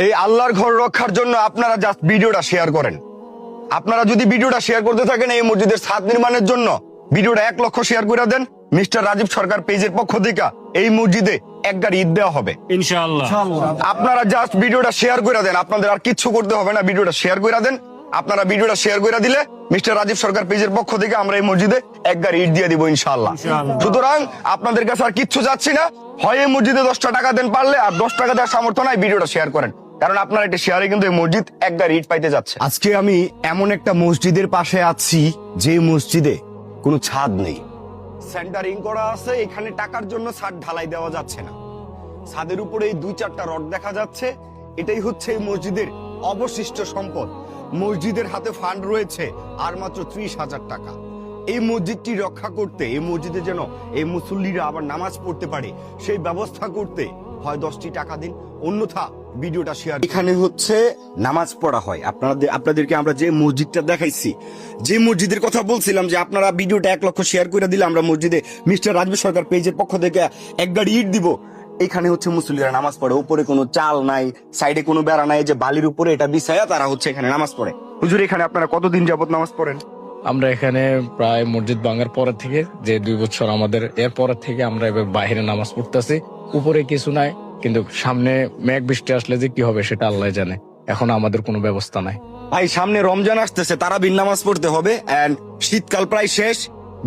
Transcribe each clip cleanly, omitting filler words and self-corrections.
এই আল্লাহর ঘর রক্ষার জন্য আপনারা জাস্ট ভিডিওটা শেয়ার করেন। আপনারা যদি ভিডিওটা শেয়ার করতে থাকেন, এই মসজিদের ছাদ নির্মাণের জন্য ভিডিওটা 1 লক্ষ শেয়ার করে দেন, মিস্টার রাজীব সরকার পেজের পক্ষ থেকে এই মসজিদে এক গাড়ি ঈদ দেওয়া হবে ইনশাআল্লাহ। আপনারা জাস্ট ভিডিওটা শেয়ার করে দেন, আপনাদের আর কিচ্ছু করতে হবে না, ভিডিওটা শেয়ার করে দেন। আপনারা ভিডিওটা শেয়ার করে দিলে মিস্টার রাজীব সরকার পেজের পক্ষ থেকে আমরা এই মসজিদে এক গাড়ি ঈদ দিয়ে দিব ইনশাআল্লাহ। সুতরাং আপনাদের কাছে আর কিচ্ছু যাচ্ছি না, হয় এই মসজিদে 10টা টাকা দেন পারলে, আর 10 টাকা দেওয়ার সামর্থ্য নাই, ভিডিওটা শেয়ার করেন, কারণ আপনার একটা শেয়ারে কিন্তু এই মসজিদ এক গাড়ি ঈদ পাইতে যাচ্ছে। আজকে আমি এমন একটা মসজিদের পাশে আছি যে মসজিদে কোনো ছাদ নেই, সেন্টারিং করা আছে, এখানে টাকার জন্য ছাদ ঢালাই দেওয়া যাচ্ছে না, ছাদের উপরে এই 2-4টা রড দেখা যাচ্ছে, এটাই হচ্ছে এই মসজিদের অবশিষ্ট সম্পদ। মসজিদের হাতে ফান্ড রয়েছে আর মাত্র 30,000 টাকা। এই মসজিদটি রক্ষা করতে, এই মসজিদে যেন এই মুসল্লিরা আবার নামাজ পড়তে পারে সেই ব্যবস্থা করতে হয় 10টি টাকা দিন, অন্যথা ভিডিওটা শেয়ার। এখানে হচ্ছে নামাজ পড়া হয়। আপনাদেরকে আমরা যে মসজিদটা দেখাইছি, যে মসজিদের কথা বলছিলাম যে আপনারা ভিডিওটা 1 লক্ষ শেয়ার করে দিলে আমরা মসজিদে মিস্টার রাজীব সরকার পেজের পক্ষ থেকে এক গাড়ি ইট দিব। এখানে হচ্ছে মুসল্লিরা নামাজ পড়ে, উপরে কোনো চাল নাই, সাইডে কোনো বেড়া নাই, যে বালির উপরে এটা বিছায়া তারা হচ্ছে এখানে নামাজ পড়ে। হুজুর, এখানে আপনারা কতদিন যাবত নামাজ পড়েন? আমরা এখানে প্রায় মসজিদ ভাঙার পরে থেকে, যে 2 বছর আমাদের, এর পরের থেকে আমরা এবার বাইরে নামাজ পড়তেছি। উপরে কিছু নাই, কিন্তু সামনে মেঘ বৃষ্টি আসলে যে কি হবে সেটা আল্লাহ জানে, এখন আমাদের কোনো ব্যবস্থা নাই। ভাই, সামনে রমজান আসতেছে, তারাবির নামাজ পড়তে হবে, এন্ড শীতকাল প্রায় শেষ,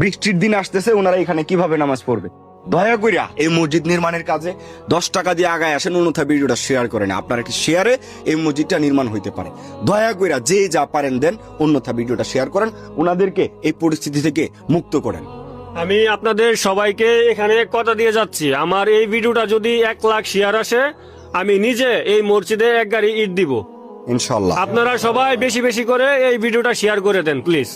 বৃষ্টির দিন আসতেছে, ওনারা এখানে কিভাবে নামাজ পড়বে? দয়া কইরা এই মসজিদ নির্মাণের কাজে 10 টাকা দিয়ে আগায় আসেন, অন্যথা ভিডিওটা শেয়ার করেন। আপনারা কি শেয়ারে এই মসজিদটা নির্মাণ হইতে পারে? দয়া কইরা যে যা পারেন দেন, অন্যথা ভিডিওটা শেয়ার করেন, ওনাদেরকে এই পরিস্থিতি থেকে মুক্ত করেন। আমি আপনাদের সবাইকে এখানে কথা দিয়ে যাচ্ছি, আমার এই ভিডিওটা যদি 1 লাখ শেয়ার আসে, আমি নিজে এই মসজিদে এক গাড়ি ইট দিব ইনশাআল্লাহ। আপনারা সবাই বেশি বেশি করে এই ভিডিওটা শেয়ার করে দেন প্লিজ।